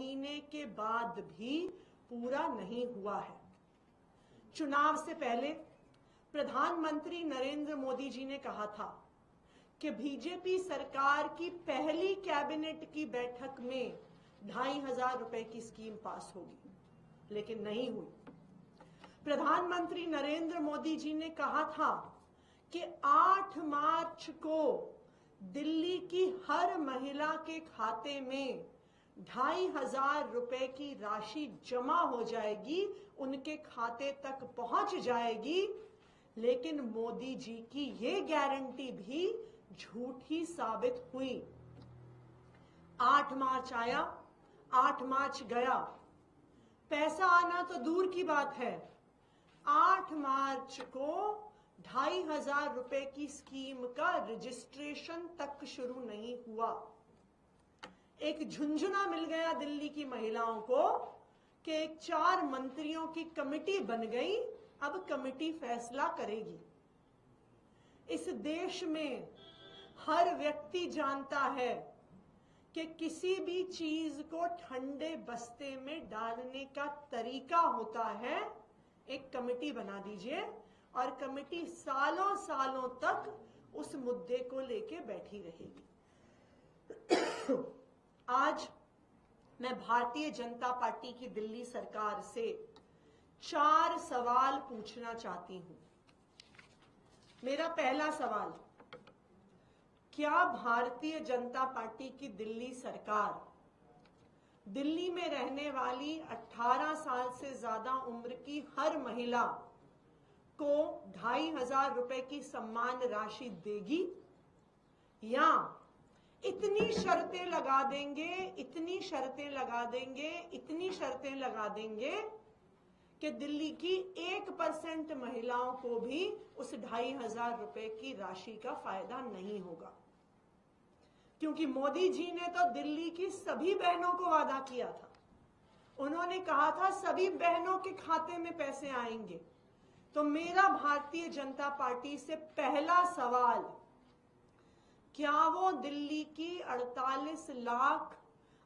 महीने के बाद भी पूरा नहीं हुआ है। चुनाव से पहले प्रधानमंत्री नरेंद्र मोदी जी ने कहा था कि बीजेपी सरकार की पहली कैबिनेट की बैठक में 2,500 रुपए की स्कीम पास होगी, लेकिन नहीं हुई। प्रधानमंत्री नरेंद्र मोदी जी ने कहा था कि 8 मार्च को दिल्ली की हर महिला के खाते में 2,500 रुपए की राशि जमा हो जाएगी, उनके खाते तक पहुंच जाएगी। लेकिन मोदी जी की ये गारंटी भी झूठी साबित हुई। 8 मार्च आया, 8 मार्च गया, पैसा आना तो दूर की बात है। 8 मार्च को 2,500 रुपए की स्कीम का रजिस्ट्रेशन तक शुरू नहीं हुआ। एक झुंझुना मिल गया दिल्ली की महिलाओं को कि एक 4 मंत्रियों की कमेटी बन गई, अब कमेटी फैसला करेगी। इस देश में हर व्यक्ति जानता है कि किसी भी चीज को ठंडे बस्ते में डालने का तरीका होता है। एक कमेटी बना दीजिए और कमेटी सालों सालों तक उस मुद्दे को लेके बैठी रहेगी। आज मैं भारतीय जनता पार्टी की दिल्ली सरकार से 4 सवाल पूछना चाहती हूं। मेरा पहला सवाल, क्या भारतीय जनता पार्टी की दिल्ली सरकार दिल्ली में रहने वाली 18 साल से ज्यादा उम्र की हर महिला को 2,500 रुपए की सम्मान राशि देगी, या इतनी शर्तें लगा देंगे, इतनी शर्तें लगा देंगे, इतनी शर्तें लगा देंगे कि दिल्ली की 1% महिलाओं को भी उस 2,500 रुपए की राशि का फायदा नहीं होगा? क्योंकि मोदी जी ने तो दिल्ली की सभी बहनों को वादा किया था। उन्होंने कहा था सभी बहनों के खाते में पैसे आएंगे। तो मेरा भारतीय जनता पार्टी से पहला सवाल, क्या वो दिल्ली की 48 लाख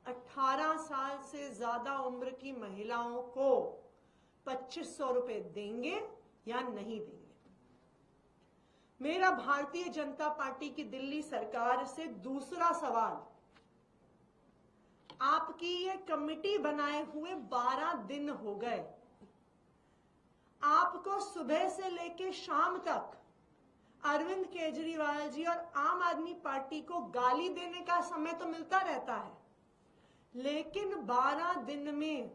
18 साल से ज्यादा उम्र की महिलाओं को 2,500 रुपए देंगे या नहीं देंगे? मेरा भारतीय जनता पार्टी की दिल्ली सरकार से दूसरा सवाल, आपकी ये कमेटी बनाए हुए 12 दिन हो गए, आपको सुबह से लेकर शाम तक अरविंद केजरीवाल जी और आम आदमी पार्टी को गाली देने का समय तो मिलता रहता है, लेकिन 12 दिन में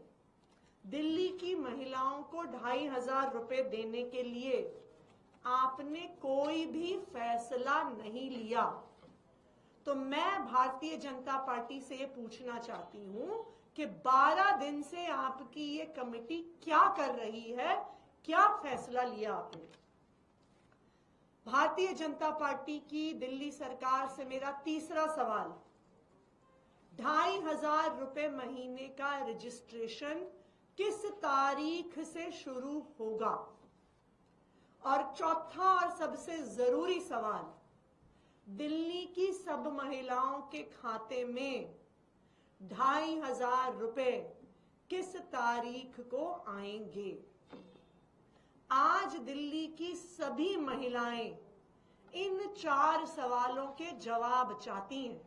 दिल्ली की महिलाओं को 2,500 रुपए देने के लिए आपने कोई भी फैसला नहीं लिया। तो मैं भारतीय जनता पार्टी से ये पूछना चाहती हूं कि 12 दिन से आपकी ये कमेटी क्या कर रही है, क्या फैसला लिया आपने? भारतीय जनता पार्टी की दिल्ली सरकार से मेरा तीसरा सवाल, 2,500 रुपए महीने का रजिस्ट्रेशन किस तारीख से शुरू होगा? और चौथा और सबसे जरूरी सवाल, दिल्ली की सब महिलाओं के खाते में 2,500 रुपए किस तारीख को आएंगे? आज दिल्ली की सभी महिलाएं इन 4 सवालों के जवाब चाहती हैं।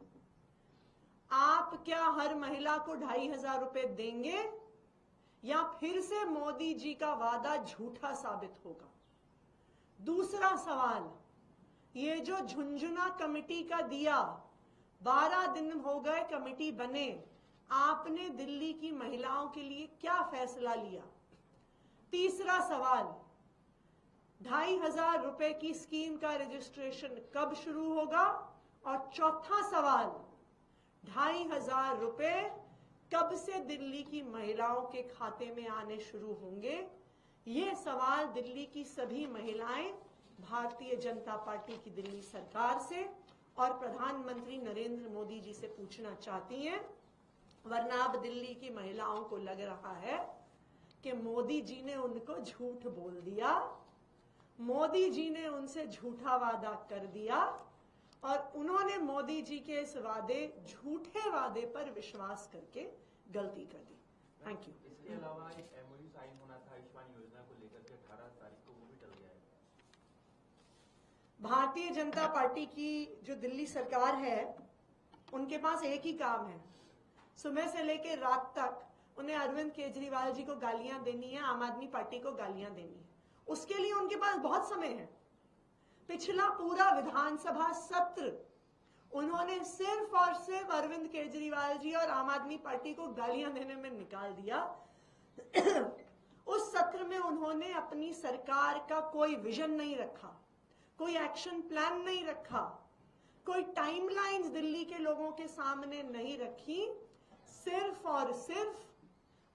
आप क्या हर महिला को 2,500 रुपए देंगे या फिर से मोदी जी का वादा झूठा साबित होगा? दूसरा सवाल, ये जो झुंझुना कमेटी का दिया, 12 दिन हो गए कमेटी बने, आपने दिल्ली की महिलाओं के लिए क्या फैसला लिया? तीसरा सवाल, 2,500 रुपए की स्कीम का रजिस्ट्रेशन कब शुरू होगा? और चौथा सवाल, 2,500 रुपए कब से दिल्ली की महिलाओं के खाते में आने शुरू होंगे? ये सवाल दिल्ली की सभी महिलाएं भारतीय जनता पार्टी की दिल्ली सरकार से और प्रधानमंत्री नरेंद्र मोदी जी से पूछना चाहती हैं, वरना अब दिल्ली की महिलाओं को लग रहा है कि मोदी जी ने उनको झूठ बोल दिया, मोदी जी ने उनसे झूठा वादा कर दिया और उन्होंने मोदी जी के इस वादे, झूठे वादे पर विश्वास करके गलती कर दी। Thank you. इसके अलावा एक एमओयू साइन होना था आयुष्मान योजना को लेकर के 18 तारीख को, वो भी टल गया है। भारतीय जनता पार्टी की जो दिल्ली सरकार है, उनके पास एक ही काम है, सुबह से लेकर रात तक उन्हें अरविंद केजरीवाल जी को गालियां देनी है, आम आदमी पार्टी को गालियां देनी है। उसके लिए उनके पास बहुत समय है। पिछला पूरा विधानसभा सत्र उन्होंने सिर्फ और सिर्फ अरविंद केजरीवाल जी और आम आदमी पार्टी को गालियां देने में निकाल दिया। उस सत्र में उन्होंने अपनी सरकार का कोई विजन नहीं रखा, कोई एक्शन प्लान नहीं रखा, कोई टाइमलाइंस दिल्ली के लोगों के सामने नहीं रखी। सिर्फ और सिर्फ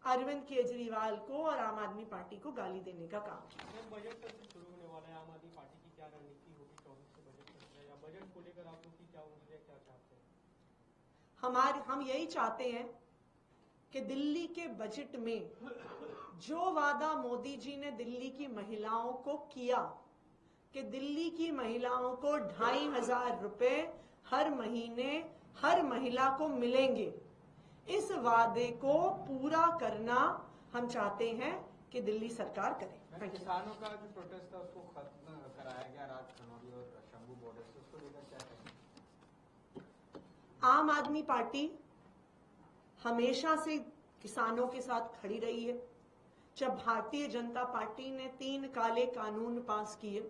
अरविंद केजरीवाल को और आम आदमी पार्टी को गाली देने का काम किया। बजट सत्र शुरू होने वाला है, आम आदमी पार्टी की क्या रणनीति होगी 24 से बजट सत्र, या बजट को लेकर आप लोग की क्या उम्मीद है, क्या चाहते हैं? हम यही चाहते हैं कि दिल्ली के बजट में जो वादा मोदी जी ने दिल्ली की महिलाओं को किया कि दिल्ली की महिलाओं को 2500 रुपए हर महीने हर महिला को मिलेंगे, इस वादे को पूरा करना हम चाहते हैं कि दिल्ली सरकार करे। किसानों का जो प्रोटेस्ट था उसको खत्म कराया गया राज खनौरी और शंभू बॉर्डर से, उसको लेकर क्या करें? आम आदमी पार्टी हमेशा से किसानों के साथ खड़ी रही है। जब भारतीय जनता पार्टी ने 3 काले कानून पास किए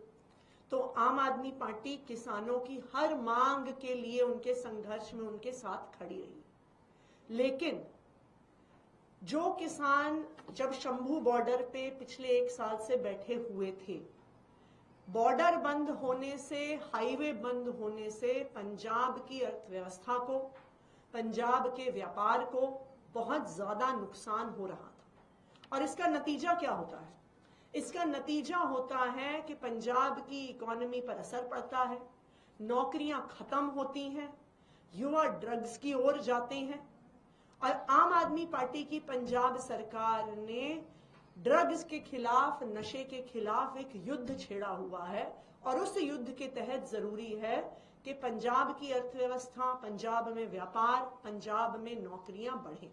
तो आम आदमी पार्टी किसानों की हर मांग के लिए उनके संघर्ष में उनके साथ खड़ी रही। लेकिन जो किसान जब शंभू बॉर्डर पे पिछले 1 साल से बैठे हुए थे, बॉर्डर बंद होने से, हाईवे बंद होने से पंजाब की अर्थव्यवस्था को, पंजाब के व्यापार को बहुत ज्यादा नुकसान हो रहा था। और इसका नतीजा क्या होता है? इसका नतीजा होता है कि पंजाब की इकोनॉमी पर असर पड़ता है, नौकरियां खत्म होती हैं, युवा ड्रग्स की ओर जाते हैं। और आम आदमी पार्टी की पंजाब सरकार ने ड्रग्स के खिलाफ, नशे के खिलाफ एक युद्ध छेड़ा हुआ है और उस युद्ध के तहत जरूरी है कि पंजाब की अर्थव्यवस्था, पंजाब में व्यापार, पंजाब में नौकरियां बढ़े।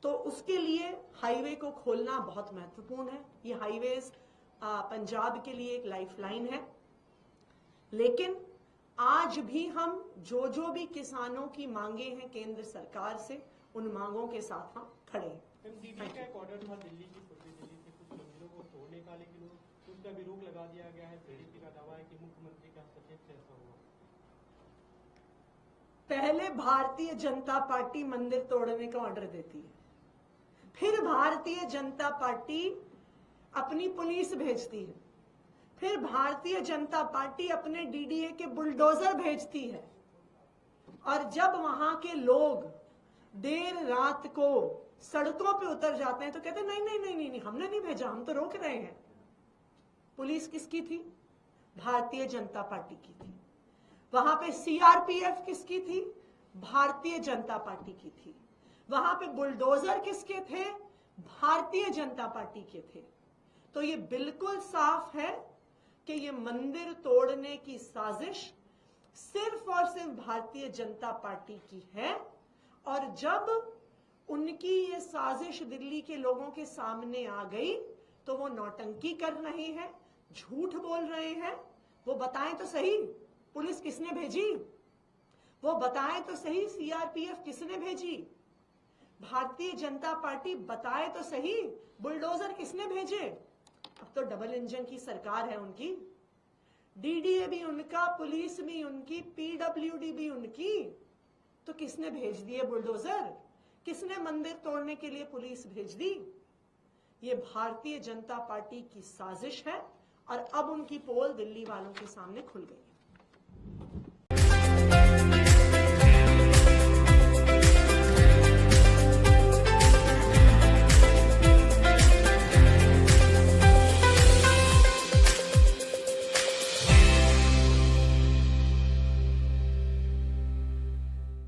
तो उसके लिए हाईवे को खोलना बहुत महत्वपूर्ण है। ये हाईवेज पंजाब के लिए एक लाइफलाइन है। लेकिन आज भी हम जो भी किसानों की मांगे हैं केंद्र सरकार से, उन मांगों के साथ हम खड़े हैं। सीबीआई का एक ऑर्डर था दिल्ली की, पूर्वी दिल्ली के कुछ मंदिरों को तोड़ने का, लेकिन उसका भी रोक लगा दिया गया है। बीजेपी का दावा है कि मुख्यमंत्री का हस्तक्षेप से ऐसा हुआ। पहले भारतीय जनता पार्टी मंदिर तोड़ने का ऑर्डर देती है, फिर भारतीय जनता पार्टी अपनी पुलिस भेजती है, फिर भारतीय जनता पार्टी अपने डीडीए के बुलडोजर भेजती है। और जब वहां के लोग देर रात को सड़कों पे उतर जाते हैं तो कहते हैं नहीं नहीं नहीं नहीं, हमने नहीं भेजा, हम तो रोक रहे हैं। पुलिस किसकी थी? भारतीय जनता पार्टी की थी। वहां पे सीआरपीएफ किसकी थी? भारतीय जनता पार्टी की थी। वहां पे बुलडोजर किसके थे? भारतीय जनता पार्टी के थे। तो ये बिल्कुल साफ है कि ये मंदिर तोड़ने की साजिश सिर्फ और सिर्फ भारतीय जनता पार्टी की है। और जब उनकी ये साजिश दिल्ली के लोगों के सामने आ गई तो वो नौटंकी कर रहे हैं, झूठ बोल रहे हैं। वो बताएं तो सही, पुलिस किसने भेजी? वो बताएं तो सही, सीआरपीएफ किसने भेजी? भारतीय जनता पार्टी बताए तो सही, बुलडोजर किसने भेजे? अब तो डबल इंजन की सरकार है उनकी। डीडीए भी उनका, पुलिस भी उनकी, पीडब्ल्यूडी भी उनकी। तो किसने भेज दिए बुलडोजर? किसने मंदिर तोड़ने के लिए पुलिस भेज दी? ये भारतीय जनता पार्टी की साजिश है और अब उनकी पोल दिल्ली वालों के सामने खुल गई।